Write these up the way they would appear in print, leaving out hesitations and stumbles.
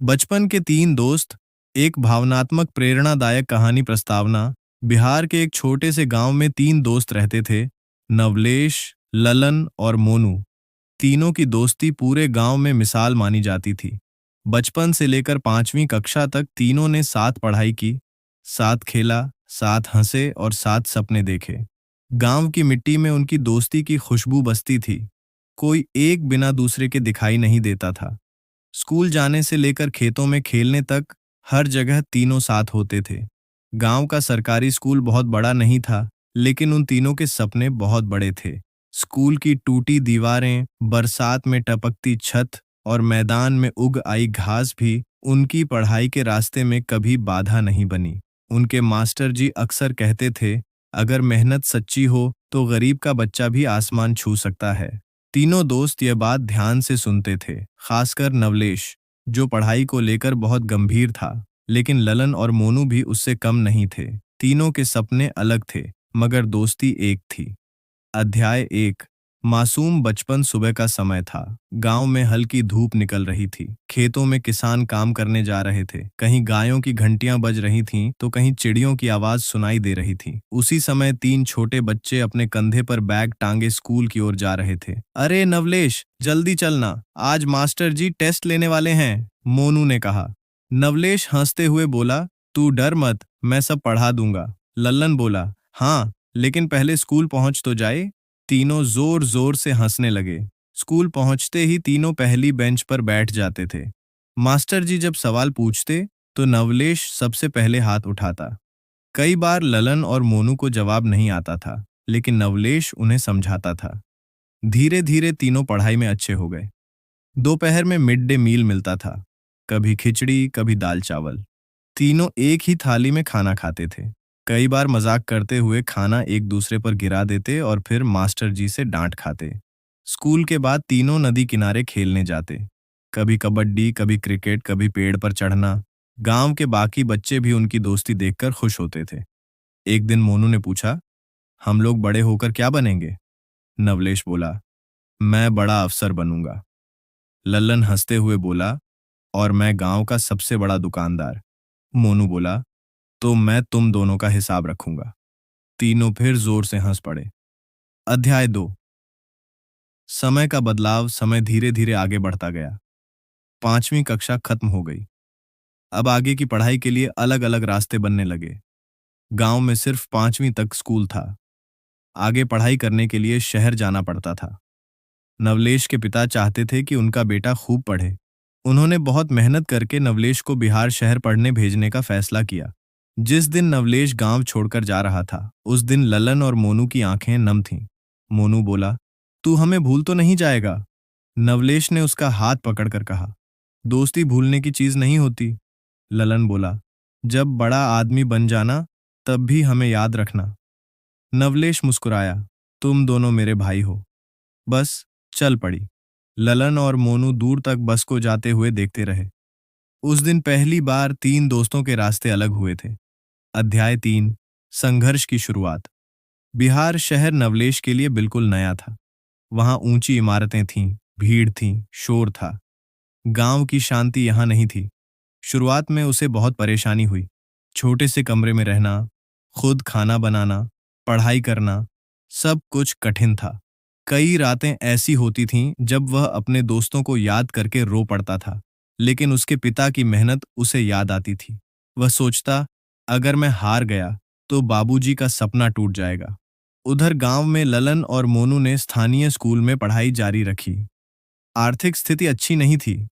बचपन के तीन दोस्त। एक भावनात्मक प्रेरणादायक कहानी प्रस्तावना। बिहार के एक छोटे से गांव में तीन दोस्त रहते थे। नवलेश, ललन और मोनू। तीनों की दोस्ती पूरे गांव में मिसाल मानी जाती थी। बचपन से लेकर 5वीं कक्षा तक तीनों ने साथ पढ़ाई की, साथ खेला, साथ हंसे और साथ सपने देखे। गांव की मिट्टी में उनकी दोस्ती की खुशबू बसती थी। कोई एक बिना दूसरे के दिखाई नहीं देता था। स्कूल जाने से लेकर खेतों में खेलने तक हर जगह तीनों साथ होते थे। गांव का सरकारी स्कूल बहुत बड़ा नहीं था, लेकिन उन तीनों के सपने बहुत बड़े थे। स्कूल की टूटी दीवारें, बरसात में टपकती छत और मैदान में उग आई घास भी उनकी पढ़ाई के रास्ते में कभी बाधा नहीं बनी। उनके मास्टर जी अक्सर कहते थे, अगर मेहनत सच्ची हो तो गरीब का बच्चा भी आसमान छू सकता है। तीनों दोस्त यह बात ध्यान से सुनते थे, खासकर नवलेश, जो पढ़ाई को लेकर बहुत गंभीर था। लेकिन ललन और मोनू भी उससे कम नहीं थे। तीनों के सपने अलग थे, मगर दोस्ती एक थी। अध्याय 1। मासूम बचपन। सुबह का समय था। गांव में हल्की धूप निकल रही थी। खेतों में किसान काम करने जा रहे थे। कहीं गायों की घंटियां बज रही थीं, तो कहीं चिड़ियों की आवाज सुनाई दे रही थी। उसी समय तीन छोटे बच्चे अपने कंधे पर बैग टांगे स्कूल की ओर जा रहे थे। अरे नवलेश, जल्दी चलना, आज मास्टर जी टेस्ट लेने वाले हैं, मोनू ने कहा। नवलेश हंसते हुए बोला, तू डर मत, मैं सब पढ़ा दूंगा। लल्लन बोला, हाँ, लेकिन पहले स्कूल पहुंच तो जाए। तीनों जोर जोर से हंसने लगे। स्कूल पहुंचते ही तीनों पहली बेंच पर बैठ जाते थे। मास्टर जी जब सवाल पूछते तो नवलेश सबसे पहले हाथ उठाता। कई बार ललन और मोनू को जवाब नहीं आता था, लेकिन नवलेश उन्हें समझाता था। धीरे धीरे तीनों पढ़ाई में अच्छे हो गए। दोपहर में मिड डे मील मिलता था, कभी खिचड़ी, कभी दाल चावल। तीनों एक ही थाली में खाना खाते थे। कई बार मजाक करते हुए खाना एक दूसरे पर गिरा देते और फिर मास्टर जी से डांट खाते। स्कूल के बाद तीनों नदी किनारे खेलने जाते। कभी कबड्डी, कभी क्रिकेट, कभी पेड़ पर चढ़ना। गांव के बाकी बच्चे भी उनकी दोस्ती देखकर खुश होते थे। एक दिन मोनू ने पूछा, हम लोग बड़े होकर क्या बनेंगे? नवलेश बोला, मैं बड़ा अफसर बनूंगा। लल्लन हंसते हुए बोला, और मैं गांव का सबसे बड़ा दुकानदार। मोनू बोला, तो मैं तुम दोनों का हिसाब रखूंगा। तीनों फिर जोर से हंस पड़े। अध्याय 2। समय का बदलाव। समय धीरे धीरे आगे बढ़ता गया। 5वीं कक्षा खत्म हो गई। अब आगे की पढ़ाई के लिए अलग अलग रास्ते बनने लगे। गांव में सिर्फ 5वीं तक स्कूल था। आगे पढ़ाई करने के लिए शहर जाना पड़ता था। नवलेश के पिता चाहते थे कि उनका बेटा खूब पढ़े। उन्होंने बहुत मेहनत करके नवलेश को बिहार शहर पढ़ने भेजने का फैसला किया। जिस दिन नवलेश गांव छोड़कर जा रहा था, उस दिन ललन और मोनू की आंखें नम थीं। मोनू बोला, तू हमें भूल तो नहीं जाएगा? नवलेश ने उसका हाथ पकड़कर कहा, दोस्ती भूलने की चीज नहीं होती। ललन बोला, जब बड़ा आदमी बन जाना तब भी हमें याद रखना। नवलेश मुस्कुराया, तुम दोनों मेरे भाई हो। बस चल पड़ी। ललन और मोनू दूर तक बस को जाते हुए देखते रहे। उस दिन पहली बार तीन दोस्तों के रास्ते अलग हुए थे। अध्याय 3। संघर्ष की शुरुआत। बिहार शहर नवलेश के लिए बिल्कुल नया था। वहां ऊंची इमारतें थीं, भीड़ थी, शोर था। गांव की शांति यहां नहीं थी। शुरुआत में उसे बहुत परेशानी हुई। छोटे से कमरे में रहना, खुद खाना बनाना, पढ़ाई करना, सब कुछ कठिन था। कई रातें ऐसी होती थीं जब वह अपने दोस्तों को याद करके रो पड़ता था, लेकिन उसके पिता की मेहनत उसे याद आती थी। वह सोचता, अगर मैं हार गया तो बाबूजी का सपना टूट जाएगा। उधर गांव में ललन और मोनू ने स्थानीय स्कूल में पढ़ाई जारी रखी। आर्थिक स्थिति अच्छी नहीं थी।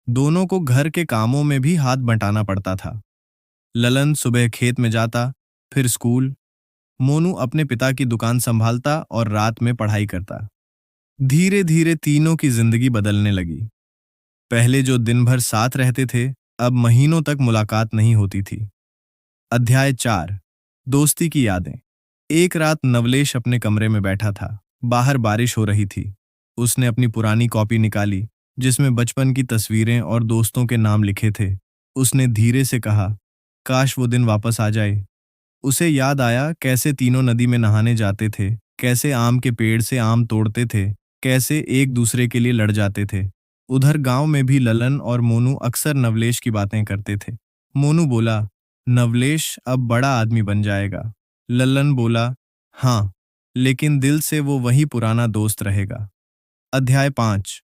दोनों को घर के कामों में भी हाथ बंटाना पड़ता था। ललन सुबह खेत में जाता, फिर स्कूल। मोनू अपने पिता की दुकान संभालता और रात में पढ़ाई करता। धीरे धीरे तीनों की जिंदगी बदलने लगी। पहले जो दिन भर साथ रहते थे, अब महीनों तक मुलाकात नहीं होती थी। अध्याय 4। दोस्ती की यादें। एक रात नवलेश अपने कमरे में बैठा था। बाहर बारिश हो रही थी। उसने अपनी पुरानी कॉपी निकाली, जिसमें बचपन की तस्वीरें और दोस्तों के नाम लिखे थे। उसने धीरे से कहा, काश वो दिन वापस आ जाए। उसे याद आया कैसे तीनों नदी में नहाने जाते थे, कैसे आम के पेड़ से आम तोड़ते थे, कैसे एक दूसरे के लिए लड़ जाते थे। उधर गांव में भी ललन और मोनू अक्सर नवलेश की बातें करते थे। मोनू बोला, नवलेश अब बड़ा आदमी बन जाएगा। ललन बोला, हाँ, लेकिन दिल से वो वही पुराना दोस्त रहेगा। अध्याय 5।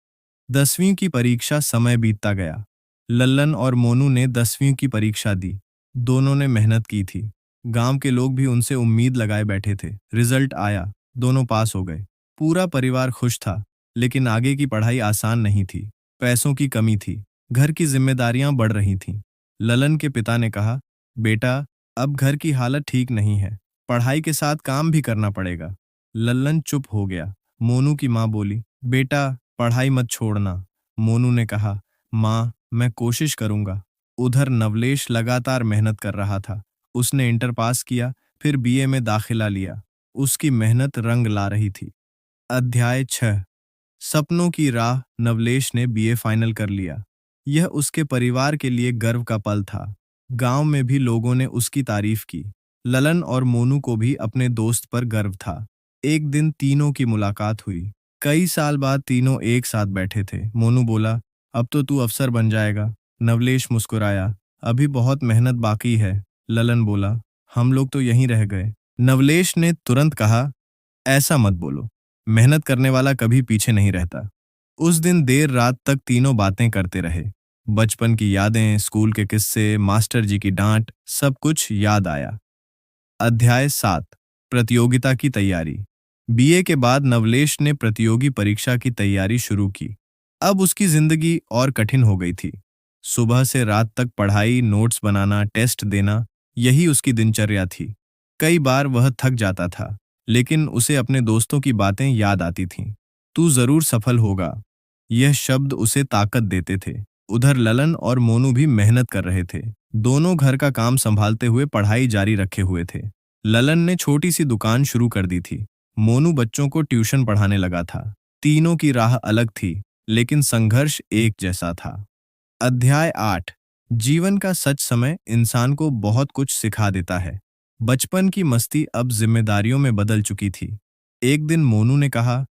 10वीं की परीक्षा। समय बीतता गया। लल्लन और मोनू ने 10वीं की परीक्षा दी। दोनों ने मेहनत की थी। गांव के लोग भी उनसे उम्मीद लगाए बैठे थे। रिजल्ट आया, दोनों पास हो गए। पूरा परिवार खुश था, लेकिन आगे की पढ़ाई आसान नहीं थी। पैसों की कमी थी, घर की जिम्मेदारियां बढ़ रही थीं। ललन के पिता ने कहा, बेटा, अब घर की हालत ठीक नहीं है, पढ़ाई के साथ काम भी करना पड़ेगा। लल्लन चुप हो गया। मोनू की माँ बोली, बेटा, पढ़ाई मत छोड़ना। मोनू ने कहा, माँ, मैं कोशिश करूंगा। उधर नवलेश लगातार मेहनत कर रहा था। उसने इंटर पास किया, फिर बीए में दाखिला लिया। उसकी मेहनत रंग ला रही थी। अध्याय 6। सपनों की राह। नवलेश ने बीए फाइनल कर लिया। यह उसके परिवार के लिए गर्व का पल था। गांव में भी लोगों ने उसकी तारीफ की। ललन और मोनू को भी अपने दोस्त पर गर्व था। एक दिन तीनों की मुलाकात हुई। कई साल बाद तीनों एक साथ बैठे थे। मोनू बोला, अब तो तू अफसर बन जाएगा। नवलेश मुस्कुराया, अभी बहुत मेहनत बाकी है। ललन बोला, हम लोग तो यहीं रह गए। नवलेश ने तुरंत कहा, ऐसा मत बोलो, मेहनत करने वाला कभी पीछे नहीं रहता। उस दिन देर रात तक तीनों बातें करते रहे। बचपन की यादें, स्कूल के किस्से, मास्टर जी की डांट, सब कुछ याद आया। अध्याय 7। प्रतियोगिता की तैयारी। बीए के बाद नवलेश ने प्रतियोगी परीक्षा की तैयारी शुरू की। अब उसकी जिंदगी और कठिन हो गई थी। सुबह से रात तक पढ़ाई, नोट्स बनाना, टेस्ट देना, यही उसकी दिनचर्या थी। कई बार वह थक जाता था, लेकिन उसे अपने दोस्तों की बातें याद आती थीं। तू जरूर सफल होगा, यह शब्द उसे ताकत देते थे। उधर ललन और मोनू भी मेहनत कर रहे थे। दोनों घर का काम संभालते हुए पढ़ाई जारी रखे हुए थे। ललन ने छोटी सी दुकान शुरू कर दी थी। मोनू बच्चों को ट्यूशन पढ़ाने लगा था। तीनों की राह अलग थी, लेकिन संघर्ष एक जैसा था। अध्याय 8। जीवन का सच। समय इंसान को बहुत कुछ सिखा देता है। बचपन की मस्ती अब जिम्मेदारियों में बदल चुकी थी। एक दिन मोनू ने कहा,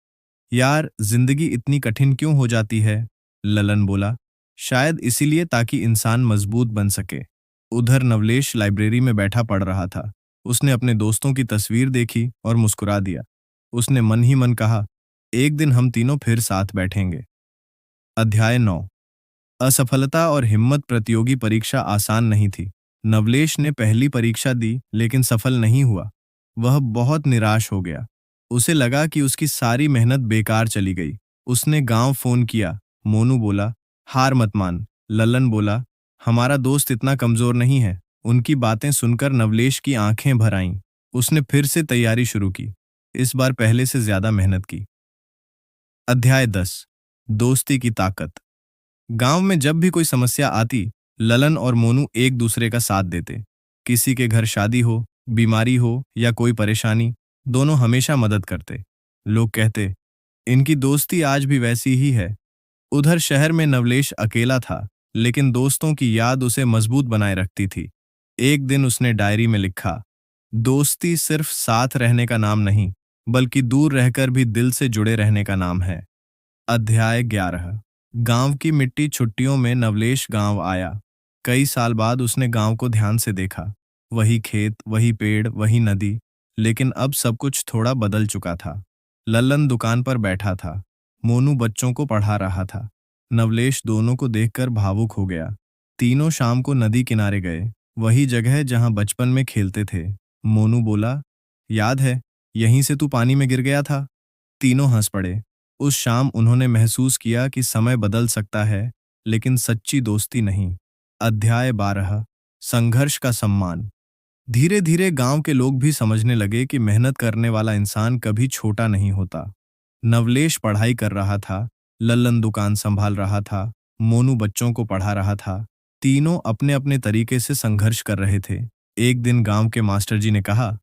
यार, जिंदगी इतनी कठिन क्यों हो जाती है? ललन बोला, शायद इसीलिए ताकि इंसान मजबूत बन सके। उधर नवलेश लाइब्रेरी में बैठा पढ़ रहा था। उसने अपने दोस्तों की तस्वीर देखी और मुस्कुरा दिया। उसने मन ही मन कहा, एक दिन हम तीनों फिर साथ बैठेंगे। अध्याय 9। असफलता और हिम्मत। प्रतियोगी परीक्षा आसान नहीं थी। नवलेश ने पहली परीक्षा दी, लेकिन सफल नहीं हुआ। वह बहुत निराश हो गया। उसे लगा कि उसकी सारी मेहनत बेकार चली गई। उसने गांव फोन किया। मोनू बोला, हार मत मान। ललन बोला, हमारा दोस्त इतना कमजोर नहीं है। उनकी बातें सुनकर नवलेश की आंखें भर आईं। उसने फिर से तैयारी शुरू की। इस बार पहले से ज्यादा मेहनत की। अध्याय 10। दोस्ती की ताकत। गांव में जब भी कोई समस्या आती, ललन और मोनू एक दूसरे का साथ देते। किसी के घर शादी हो, बीमारी हो या कोई परेशानी, दोनों हमेशा मदद करते। लोग कहते, इनकी दोस्ती आज भी वैसी ही है। उधर शहर में नवलेश अकेला था, लेकिन दोस्तों की याद उसे मजबूत बनाए रखती थी। एक दिन उसने डायरी में लिखा, दोस्ती सिर्फ साथ रहने का नाम नहीं, बल्कि दूर रहकर भी दिल से जुड़े रहने का नाम है। अध्याय 11। गांव की मिट्टी। छुट्टियों में नवलेश गांव आया। कई साल बाद उसने गांव को ध्यान से देखा। वही खेत, वही पेड़, वही नदी, लेकिन अब सब कुछ थोड़ा बदल चुका था। लल्लन दुकान पर बैठा था। मोनू बच्चों को पढ़ा रहा था। नवलेश दोनों को देखकर भावुक हो गया। तीनों शाम को नदी किनारे गए, वही जगह जहां बचपन में खेलते थे। मोनू बोला, याद है, यहीं से तू पानी में गिर गया था। तीनों हंस पड़े। उस शाम उन्होंने महसूस किया कि समय बदल सकता है, लेकिन सच्ची दोस्ती नहीं। अध्याय 12। संघर्ष का सम्मान। धीरे धीरे गांव के लोग भी समझने लगे कि मेहनत करने वाला इंसान कभी छोटा नहीं होता। नवलेश पढ़ाई कर रहा था, लल्लन दुकान संभाल रहा था, मोनू बच्चों को पढ़ा रहा था। तीनों अपने अपने तरीके से संघर्ष कर रहे थे। एक दिन गांव के मास्टर जी ने कहा,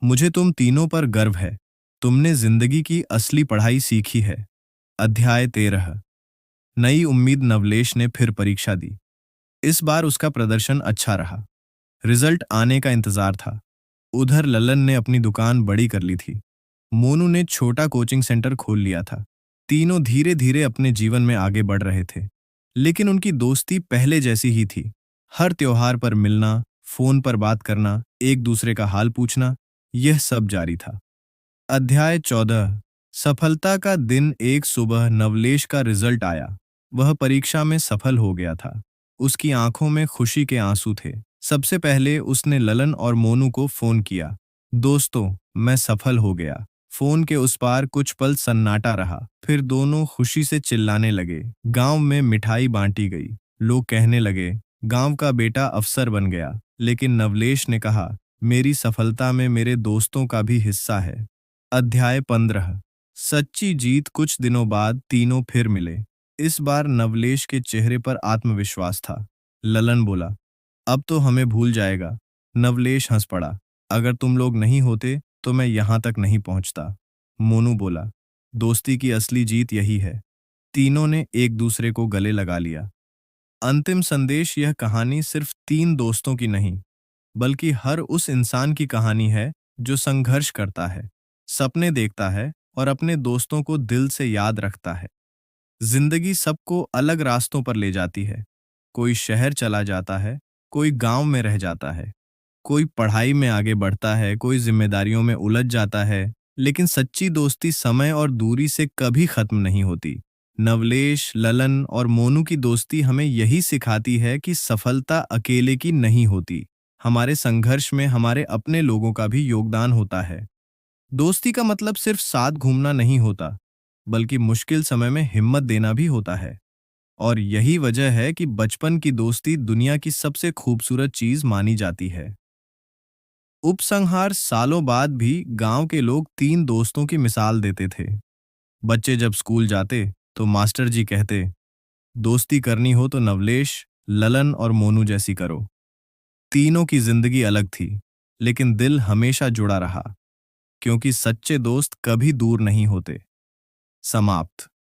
मुझे तुम तीनों पर गर्व है। तुमने जिंदगी की असली पढ़ाई सीखी है। अध्याय 13। नई उम्मीद। नवलेश ने फिर परीक्षा दी। इस बार उसका प्रदर्शन अच्छा रहा। रिजल्ट आने का इंतजार था। उधर ललन ने अपनी दुकान बड़ी कर ली थी। मोनू ने छोटा कोचिंग सेंटर खोल लिया था। तीनों धीरे धीरे अपने जीवन में आगे बढ़ रहे थे, लेकिन उनकी दोस्ती पहले जैसी ही थी। हर त्योहार पर मिलना, फोन पर बात करना, एक दूसरे का हाल पूछना, यह सब जारी था। अध्याय 14। सफलता का दिन। एक सुबह नवलेश का रिजल्ट आया। वह परीक्षा में सफल हो गया था। उसकी आंखों में खुशी के आंसू थे। सबसे पहले उसने ललन और मोनू को फोन किया। दोस्तों, मैं सफल हो गया। फोन के उस पार कुछ पल सन्नाटा रहा, फिर दोनों खुशी से चिल्लाने लगे। गांव में मिठाई बांटी गई। लोग कहने लगे, गांव का बेटा अफसर बन गया। लेकिन नवलेश ने कहा, मेरी सफलता में मेरे दोस्तों का भी हिस्सा है। अध्याय 15। सच्ची जीत। कुछ दिनों बाद तीनों फिर मिले। इस बार नवलेश के चेहरे पर आत्मविश्वास था। ललन बोला, अब तो हमें भूल जाएगा। नवलेश हंस पड़ा, अगर तुम लोग नहीं होते तो मैं यहां तक नहीं पहुंचता। मोनू बोला, दोस्ती की असली जीत यही है। तीनों ने एक दूसरे को गले लगा लिया। अंतिम संदेश। यह कहानी सिर्फ तीन दोस्तों की नहीं, बल्कि हर उस इंसान की कहानी है जो संघर्ष करता है, सपने देखता है और अपने दोस्तों को दिल से याद रखता है। जिंदगी सबको अलग रास्तों पर ले जाती है। कोई शहर चला जाता है, कोई गांव में रह जाता है, कोई पढ़ाई में आगे बढ़ता है, कोई जिम्मेदारियों में उलझ जाता है, लेकिन सच्ची दोस्ती समय और दूरी से कभी खत्म नहीं होती। नवलेश, ललन और मोनू की दोस्ती हमें यही सिखाती है कि सफलता अकेले की नहीं होती। हमारे संघर्ष में हमारे अपने लोगों का भी योगदान होता है। दोस्ती का मतलब सिर्फ साथ घूमना नहीं होता, बल्कि मुश्किल समय में हिम्मत देना भी होता है। और यही वजह है कि बचपन की दोस्ती दुनिया की सबसे खूबसूरत चीज मानी जाती है। उपसंहार। सालों बाद भी गांव के लोग तीन दोस्तों की मिसाल देते थे। बच्चे जब स्कूल जाते तो मास्टर जी कहते, दोस्ती करनी हो तो नवलेश, ललन और मोनू जैसी करो। तीनों की जिंदगी अलग थी, लेकिन दिल हमेशा जुड़ा रहा, क्योंकि सच्चे दोस्त कभी दूर नहीं होते। समाप्त।